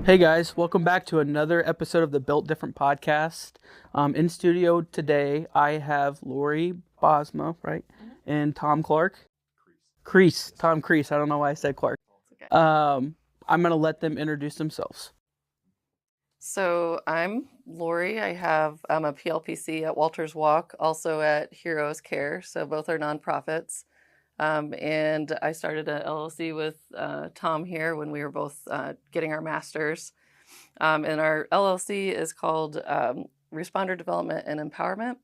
Hey guys, welcome back to another episode of the Built Different podcast. In studio today, I have Lori Bosma, right, and Tom Crees. Tom Crees. I don't know why I said Clark. Okay. I'm gonna let them introduce themselves. So I'm Lori. I'm a PLPC at Walters Walk, also at Heroes Care. So both are nonprofits. And I started an LLC with Tom here when we were both getting our masters. And our LLC is called Responder Development and Empowerment.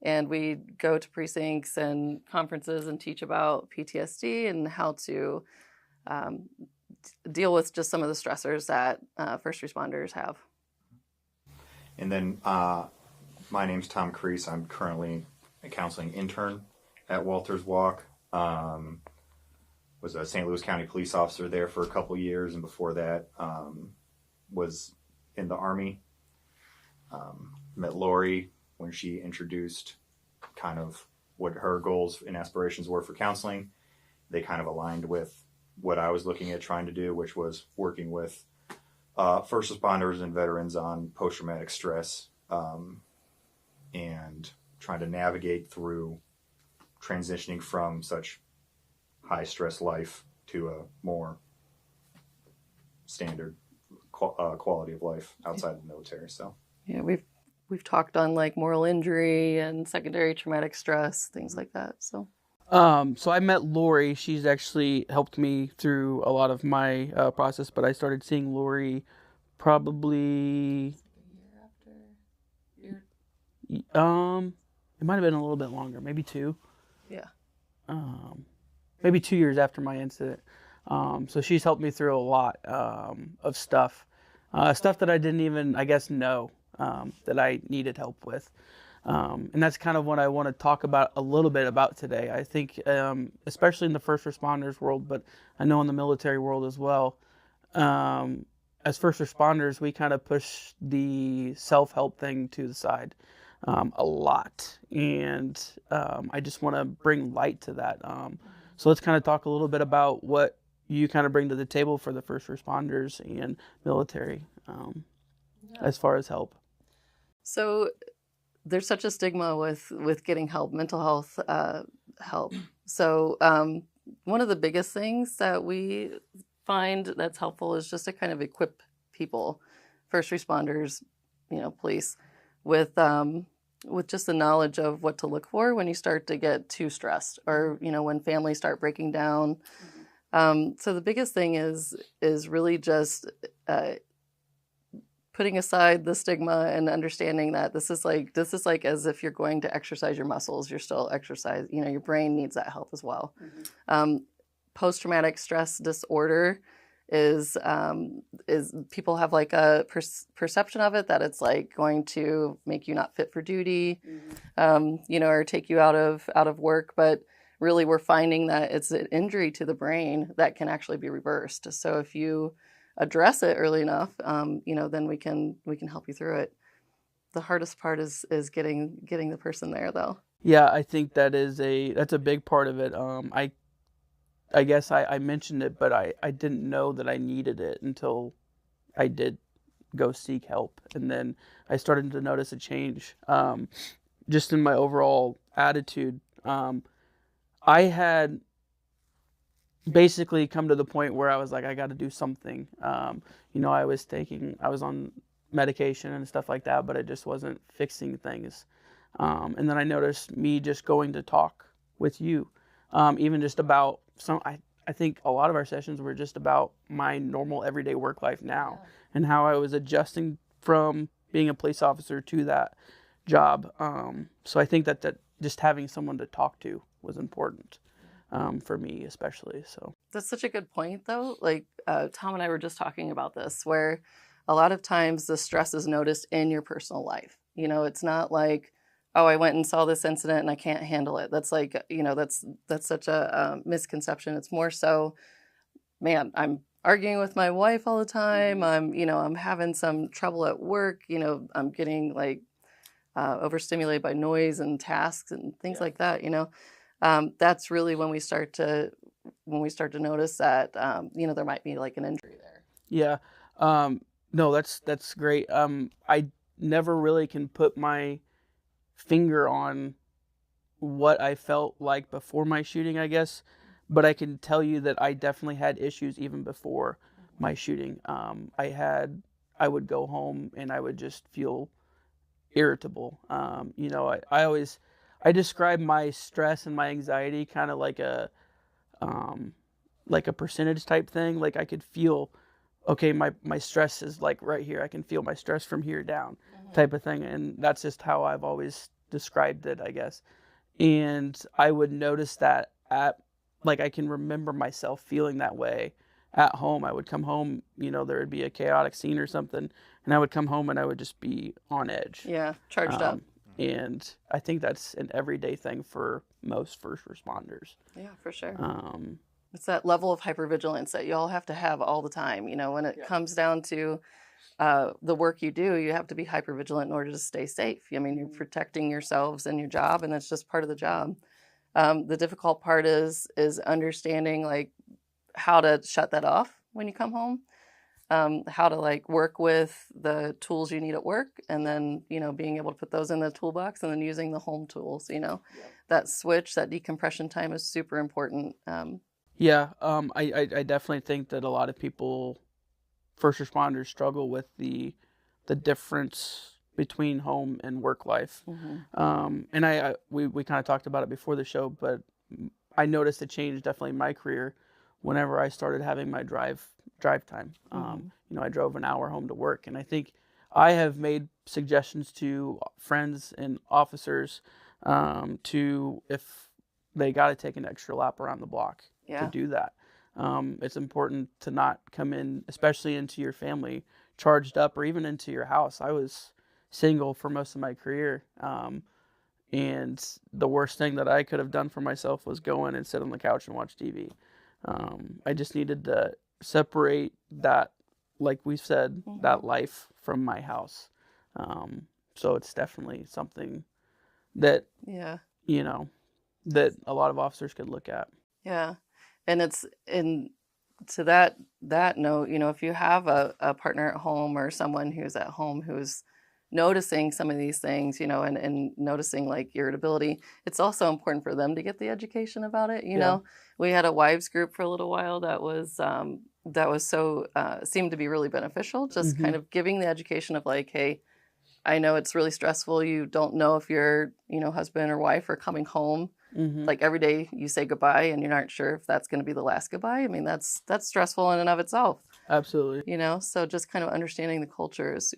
And we go to precincts and conferences and teach about PTSD and how to deal with just some of the stressors that first responders have. And then my name's Tom Crees. I'm currently a counseling intern at Walters Walk. Was a St. Louis County police officer there for a couple years, and before that was in the Army. Met Lori when she introduced kind of what her goals and aspirations were for counseling. They kind of aligned with what I was looking at trying to do, which was working with first responders and veterans on post-traumatic stress, and trying to navigate through transitioning from such high-stress life to a more standard quality of life outside the military. So yeah, we've talked on like moral injury and secondary traumatic stress, things like that. So I met Lori. She's actually helped me through a lot of my process, but I started seeing Lori probably it might have been a little bit longer, maybe 2. yeah. Maybe 2 years after my incident. So she's helped me through a lot of stuff that I didn't even, I guess, know that I needed help with. And that's kind of what I want to talk about a little bit about today. I think, especially in the first responders world, but I know in the military world as well, as first responders, we kind of push the self-help thing to the side a lot. And I just want to bring light to that. So let's kind of talk a little bit about what you kind of bring to the table for the first responders and military as far as help. So there's such a stigma with getting help, mental health help. So one of the biggest things that we find that's helpful is just to kind of equip people, first responders, police, with just the knowledge of what to look for when you start to get too stressed, or when families start breaking down. So the biggest thing is really just putting aside the stigma and understanding that this is like as if you're going to exercise your muscles. You're still exercise. Your brain needs that help as well. Mm-hmm. Post-traumatic stress disorder is people have like a perception of it that it's like going to make you not fit for duty, mm-hmm. Or take you out of work. But really, we're finding that it's an injury to the brain that can actually be reversed. So if you address it early enough, then we can help you through it. The hardest part is getting the person there, though. Yeah, I think that's a big part of it. I guess I mentioned it, but I didn't know that I needed it until I did go seek help. And then I started to notice a change just in my overall attitude. I had basically come to the point where I was like, I got to do something. I was on medication and stuff like that, but it just wasn't fixing things. And then I noticed me just going to talk with you, even just about I think a lot of our sessions were just about my normal everyday work life now, yeah, and how I was adjusting from being a police officer to that job. So I think that just having someone to talk to was important for me, especially. So that's such a good point, though. Like Tom and I were just talking about this, where a lot of times the stress is noticed in your personal life. It's not like, oh, I went and saw this incident and I can't handle it. That's like, that's such a misconception. It's more so, man, I'm arguing with my wife all the time. I'm having some trouble at work. I'm getting like overstimulated by noise and tasks and things like that. That's really when we start to notice that, there might be like an injury there. Yeah. No, that's great. I never really can put my finger on what I felt like before my shooting, I guess, but I can tell you that I definitely had issues even before my shooting. I would go home and I would just feel irritable. I describe my stress and my anxiety kind of like a percentage type thing. Like I could feel, okay, my stress is like right here. I can feel my stress from here down, type of thing. And that's just how I've always described it, I guess. And I would notice that I can remember myself feeling that way at home. I would come home, there would be a chaotic scene or something, and I would come home and I would just be on edge. Yeah, charged up. And I think that's an everyday thing for most first responders. Yeah, for sure. It's that level of hypervigilance that you all have to have all the time. When it comes down to the work you do, you have to be hypervigilant in order to stay safe. I mean, you're protecting yourselves and your job, and that's just part of the job. The difficult part is understanding like how to shut that off when you come home, how to like work with the tools you need at work, and then being able to put those in the toolbox, and then using the home tools. That switch, that decompression time is super important. I definitely think that a lot of people, first responders, struggle with the difference between home and work life. And we kind of talked about it before the show, but I noticed a change definitely in my career whenever I started having my drive time. I drove an hour home to work, and I think I have made suggestions to friends and officers to, if they got to take an extra lap around the block, to do that. It's important to not come in, especially into your family, charged up, or even into your house. I was single for most of my career, and the worst thing that I could have done for myself was go in and sit on the couch and watch TV. I just needed to separate that, like we said, that life from my house. So it's definitely something that that a lot of officers could look at. Yeah. And it's to that note, if you have a partner at home or someone who's at home who's noticing some of these things, and noticing like irritability, it's also important for them to get the education about it. We had a wives group for a little while that was so seemed to be really beneficial. Just kind of giving the education of like, hey, I know it's really stressful. You don't know if your husband or wife are coming home. Like every day you say goodbye and you're not sure if that's going to be the last goodbye. I mean, that's stressful in and of itself. Absolutely. So just kind of understanding the culture is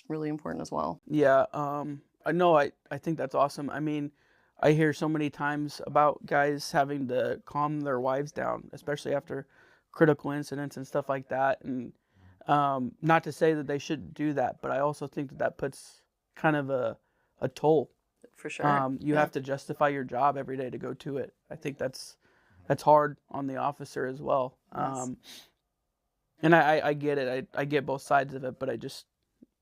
really important as well. Yeah. I know. I think that's awesome. I mean, I hear so many times about guys having to calm their wives down, especially after critical incidents and stuff like that. And not to say that they shouldn't do that, but I also think that puts kind of a toll. For sure. You have to justify your job every day to go to it. I think that's hard on the officer as well. Yes. And I get it. I get both sides of it, but I just,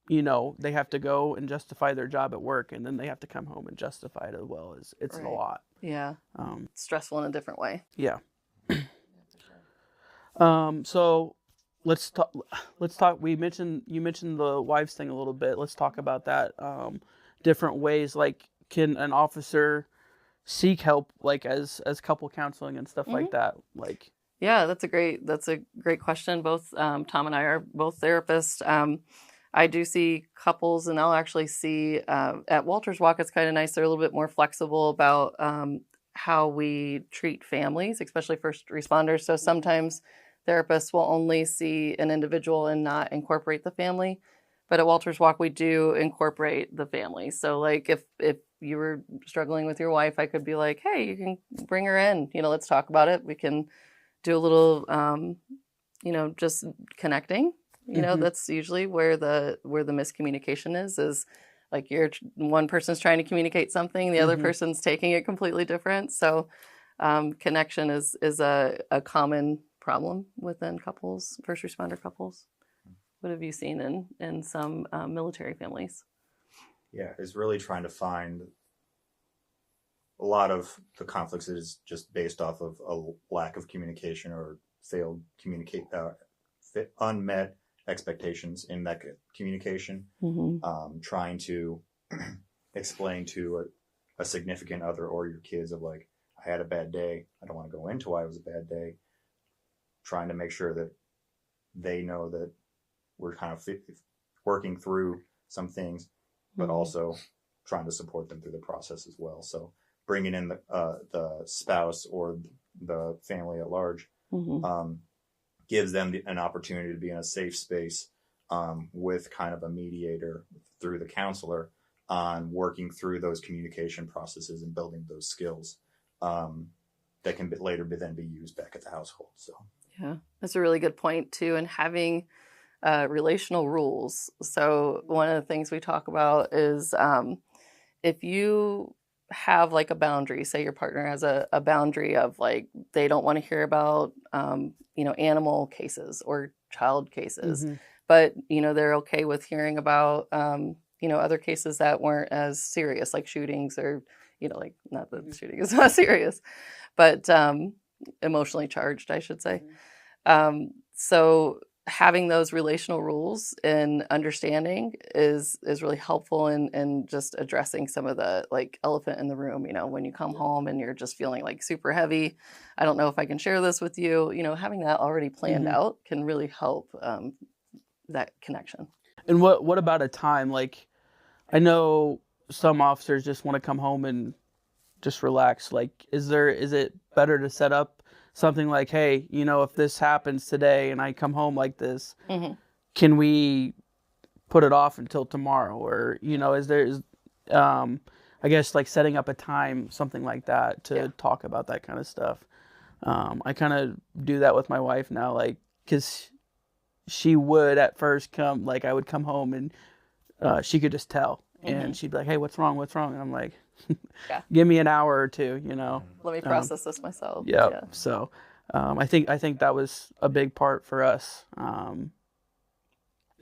they have to go and justify their job at work, and then they have to come home and justify it as well. It's Right. a lot. Yeah. Stressful in a different way. Yeah. So let's talk. You mentioned the wives thing a little bit. Let's talk about that. Different ways, like, can an officer seek help, like as couple counseling and stuff like that? Like, yeah, that's a great question. Both Tom and I are both therapists. I do see couples, and I'll actually see at Walters Walk. It's kind of nice. They're a little bit more flexible about how we treat families, especially first responders. So sometimes therapists will only see an individual and not incorporate the family. But at Walters Walk, we do incorporate the family. So like if you were struggling with your wife, I could be like, hey, you can bring her in. Let's talk about it. We can do a little, just connecting. That's usually where the miscommunication is like one person's trying to communicate something, the other person's taking it completely different. So connection is a common problem within couples, first responder couples. What have you seen in some military families? Yeah, is really trying to find a lot of the conflicts is just based off of a lack of communication or failed unmet expectations in that communication, trying to explain to a significant other or your kids of like, I had a bad day. I don't want to go into why it was a bad day. Trying to make sure that they know that we're kind of working through some things, but also trying to support them through the process as well. So bringing in the spouse or the family at large gives them an opportunity to be in a safe space with kind of a mediator through the counselor on working through those communication processes and building those skills that can then be used back at the household. So yeah, that's a really good point too. And having relational rules. So one of the things we talk about is if you have like a boundary, say your partner has a boundary of like, they don't want to hear about, animal cases or child cases, but, they're okay with hearing about, other cases that weren't as serious, like shootings or, like not that shooting is not serious, but emotionally charged, I should say. So having those relational rules and understanding is really helpful in just addressing some of the like elephant in the room, when you come home and you're just feeling like super heavy. I don't know if I can share this with you, having that already planned out can really help that connection. And what about a time? Like, I know some officers just want to come home and just relax. Like, is it better to set up something like, hey, if this happens today and I come home like this, can we put it off until tomorrow? Or, I guess like setting up a time, something like that to talk about that kind of stuff. I kind of do that with my wife now, like, because she would at first come, like I would come home and she could just tell. And she'd be like, hey, what's wrong? And I'm like, give me an hour or two, Let me process this myself. Yep. Yeah. So I think that was a big part for us,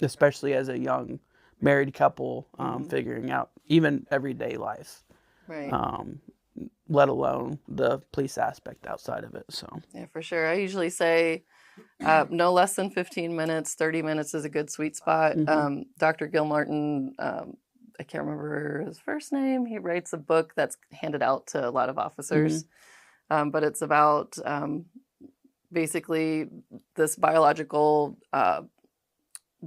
especially as a young married couple, figuring out even everyday life, right? Let alone the police aspect outside of it. So yeah, for sure. I usually say no less than 15 minutes. 30 minutes is a good sweet spot. Dr. Gilmartin, I can't remember his first name. He writes a book that's handed out to a lot of officers, but it's about basically this biological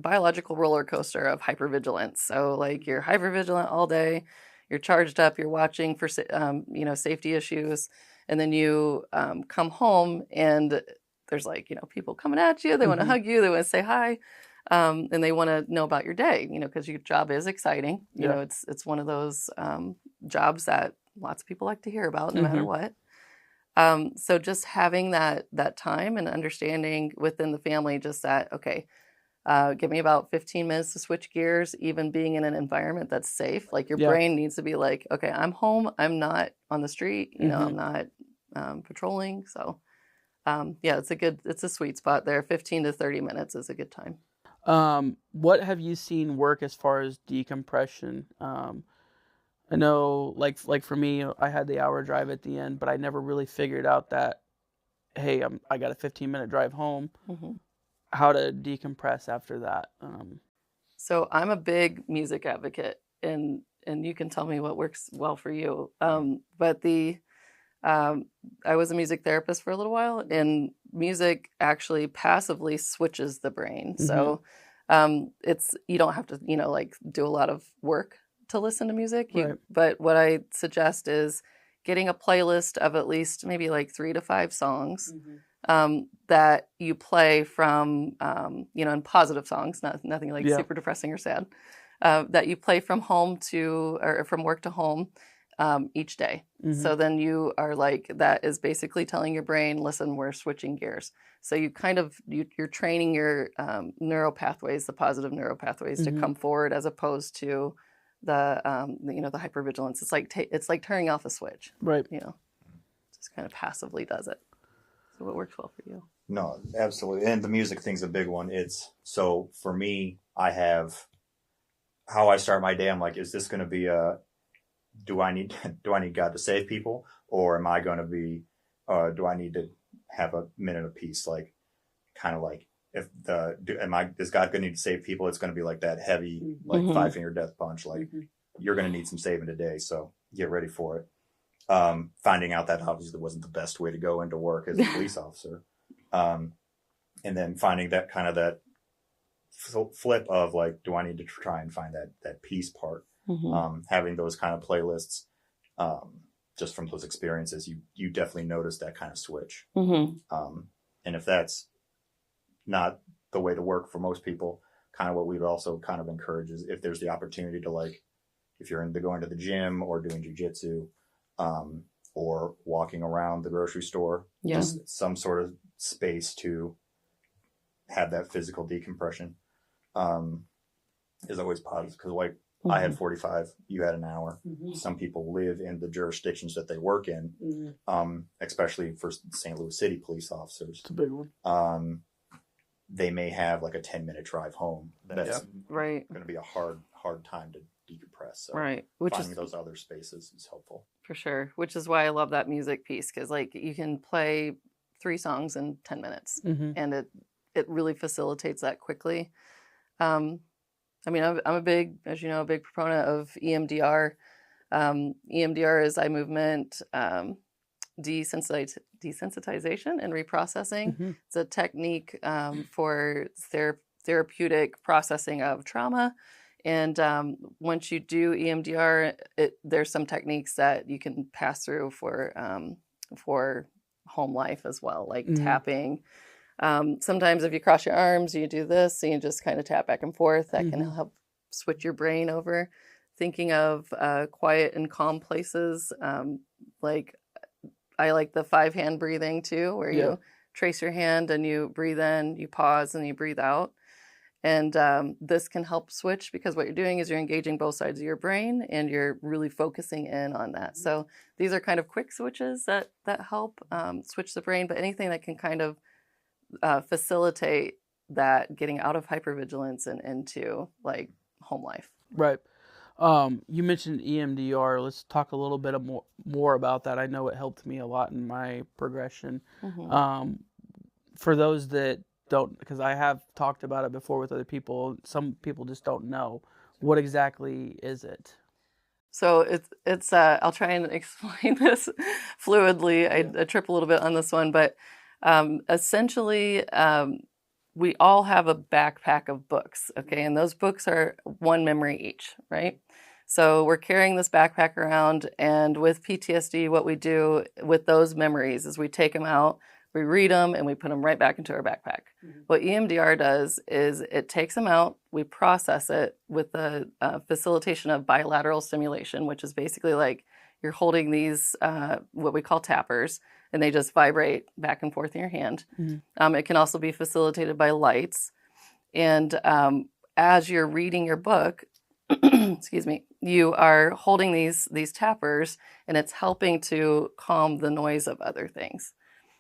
roller coaster of hypervigilance. So like you're hypervigilant all day, you're charged up, you're watching for safety issues, and then you come home and there's like people coming at you. They want to hug you. They want to say hi. And they want to know about your day, because your job is exciting. You know, it's one of those jobs that lots of people like to hear about no matter what. So just having that time and understanding within the family, just that, okay, give me about 15 minutes to switch gears, even being in an environment that's safe. Like your brain needs to be like, okay, I'm home. I'm not on the street. I'm not patrolling. So it's a sweet spot there. 15 to 30 minutes is a good time. What have you seen work as far as decompression? I know, like for me, I had the hour drive at the end, but I never really figured out that, hey, I got a 15-minute drive home. How to decompress after that. So I'm a big music advocate, and you can tell me what works well for you. But I was a music therapist for a little while, and music actually passively switches the brain. So you don't have to, do a lot of work to listen to music. But what I suggest is getting a playlist of at least maybe like 3 to 5 songs that you play from, and positive songs, nothing like super depressing or sad, that you play from home to, or from work to home each day. So then you are like, that is basically telling your brain, listen, we're switching gears. So you kind of, you're training your neural pathways, the positive neural pathways to come forward, as opposed to the hypervigilance. It's like turning off a switch, right? Just kind of passively does it. So what works well for you? No, absolutely. And the music thing's a big one. So for me, I have how I start my day. I'm like, is this going to be do I need God to save people, or am I going to be, do I need to have a minute of peace? Like, kind of like if is God going to need to save people? It's going to be like that heavy, like Mhm. 5-finger death punch. Like you're going to need some saving today. So get ready for it. Finding out that obviously wasn't the best way to go into work as a police officer. And then finding that kind of that flip of like, do I need to try and find that peace part? Having those kind of playlists, just from those experiences, you definitely notice that kind of switch. And if that's not the way to work for most people, kind of what we'd also kind of encourage is if there's the opportunity to, like, if you're into going to the gym or doing jujitsu, or walking around the grocery store, just some sort of space to have that physical decompression, is always positive. Because like I had 45, you had an hour. Some people live in the jurisdictions that they work in, especially for St. Louis City police officers. It's a big one. They may have like a 10-minute drive home. That's right. going to be a hard time to decompress. So Which finding is those other spaces is helpful. for sure. Which is why I love that music piece, because like you can play 3 songs in 10 minutes, and it really facilitates that quickly. I mean, I'm a big, as you know, a big proponent of EMDR. EMDR is eye movement desensitization and reprocessing. It's a technique for therapeutic processing of trauma. And once you do EMDR, there's some techniques that you can pass through for home life as well, like tapping. Sometimes if you cross your arms, you do this, and you just kind of tap back and forth. That can help switch your brain over. Thinking of quiet and calm places, like I like the 5-hand breathing too, where you trace your hand and you breathe in, you pause, and you breathe out. And this can help switch, because what you're doing is you're engaging both sides of your brain and you're really focusing in on that. So these are kind of quick switches that help switch the brain, but anything that can kind of facilitate that getting out of hypervigilance and into like home life. Right. You mentioned EMDR. Let's talk a little bit more about that. I know it helped me a lot in my progression. For those that don't, because I have talked about it before with other people, some people just don't know. What exactly is it? So it's I'll try and explain this fluidly. I trip a little bit on this one, but essentially, we all have a backpack of books, okay? And those books are one memory each, right? So we're carrying this backpack around, and with PTSD, what we do with those memories is we take them out, we read them, and we put them right back into our backpack. What EMDR does is it takes them out, we process it with the facilitation of bilateral stimulation, which is basically like you're holding these, what we call tappers, and they just vibrate back and forth in your hand. It can also be facilitated by lights. And as you're reading your book, excuse me, you are holding these tappers, and it's helping to calm the noise of other things.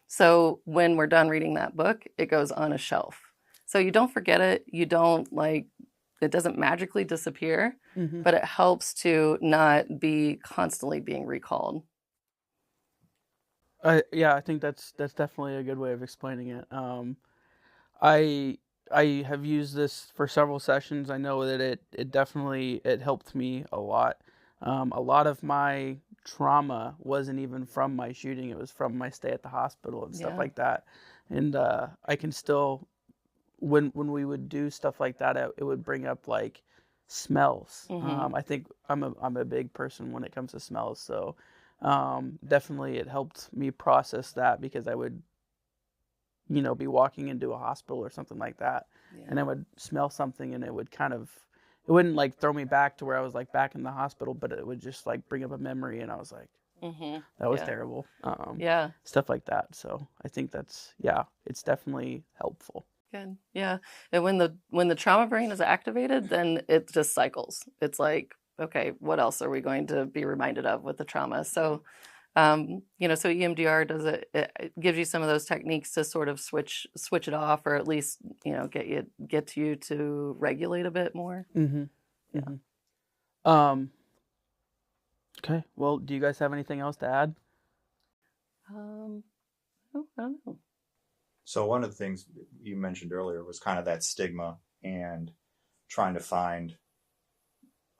So when we're done reading that book, it goes on a shelf. So you don't forget it. You don't it doesn't magically disappear, but it helps to not be constantly being recalled. I think that's definitely a good way of explaining it. I have used this for several sessions. I know that it definitely helped me a lot. A lot of my trauma wasn't even from my shooting; it was from my stay at the hospital and stuff like that. And I can still, when we would do stuff like that, it would bring up like smells. I think I'm a big person when it comes to smells, so definitely it helped me process that, because I would, be walking into a hospital or something like that, and I would smell something, and it wouldn't like throw me back to where I was like back in the hospital, but it would just like bring up a memory, and I was like, that was terrible. Stuff like that. So I think that's, it's definitely helpful. Good. Yeah. And when the trauma brain is activated, then it just cycles. It's like, okay, what else are we going to be reminded of with the trauma? So, so EMDR does it gives you some of those techniques to sort of switch it off, or at least, get you to regulate a bit more. Okay. Well, do you guys have anything else to add? I don't know. So one of the things you mentioned earlier was kind of that stigma and trying to find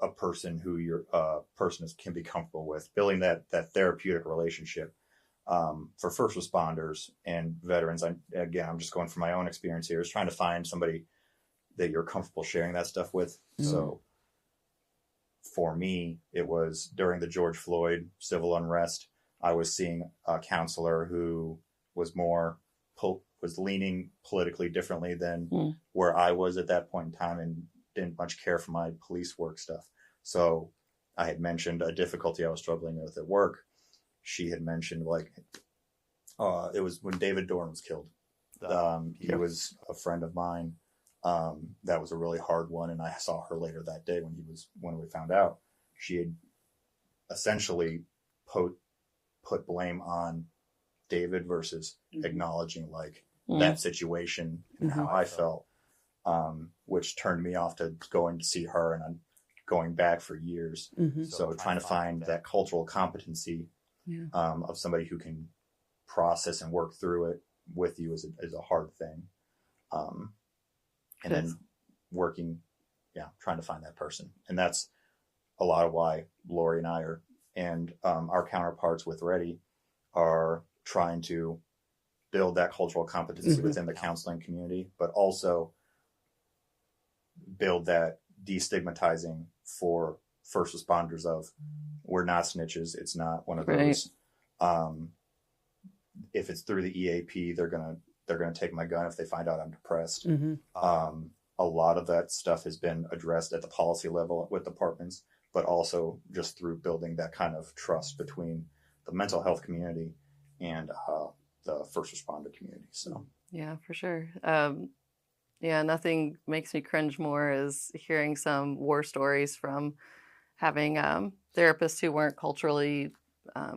a person who can be comfortable with, building that therapeutic relationship. For first responders and veterans, I'm just going from my own experience here, is trying to find somebody that you're comfortable sharing that stuff with. So for me, it was during the George Floyd civil unrest, I was seeing a counselor who was was leaning politically differently than where I was at that point in time, and didn't much care for my police work stuff. So I had mentioned a difficulty I was struggling with at work. She had mentioned it was when David Dorn was killed. He was a friend of mine. That was a really hard one. And I saw her later that day when we found out. She had essentially put blame on David versus acknowledging that situation and how I felt, which turned me off to going to see her, and I'm going back for years. So trying to find that cultural competency of somebody who can process and work through it with you is a hard thing. And then trying to find that person. And that's a lot of why Lori and I and our counterparts with Ready are trying to build that cultural competency within the counseling community, but also build that destigmatizing for first responders of, we're not snitches. It's not one of those. If it's through the EAP, they're gonna take my gun if they find out I'm depressed. A lot of that stuff has been addressed at the policy level with departments, but also just through building that kind of trust between the mental health community and the first responder community. So yeah, for sure. Nothing makes me cringe more is hearing some war stories from having therapists who weren't culturally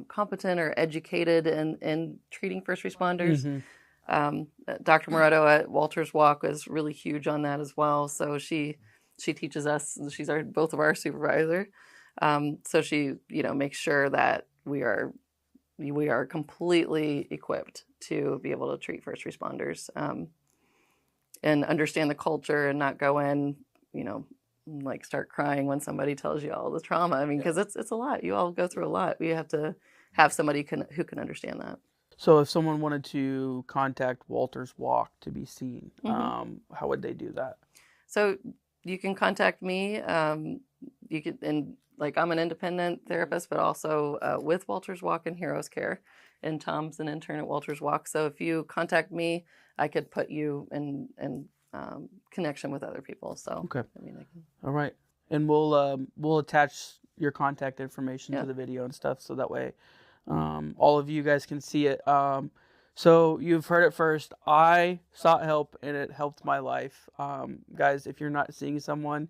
competent or educated in treating first responders. Dr. Moretto at Walters Walk is really huge on that as well. So she teaches us. She's both of our supervisor. So she makes sure that we are completely equipped to be able to treat first responders and understand the culture and not go in, start crying when somebody tells you all the trauma. I mean, because it's a lot. You all go through a lot. We have to have somebody who can understand that. So if someone wanted to contact Walters Walk to be seen, how would they do that? So you can contact me. You could, and I'm an independent therapist, but also with Walters Walk and Heroes Care. And Tom's an intern at Walters Walk. So if you contact me, I could put you in connection with other people. So okay, I mean, all right, and we'll attach your contact information to the video and stuff, so that way all of you guys can see it. So you've heard it first. I sought help and it helped my life. Guys, if you're not seeing someone,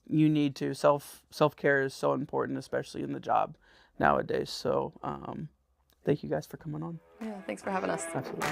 you need to. Self-care is so important, especially in the job nowadays. So thank you guys for coming on. Yeah, thanks for having us. Absolutely.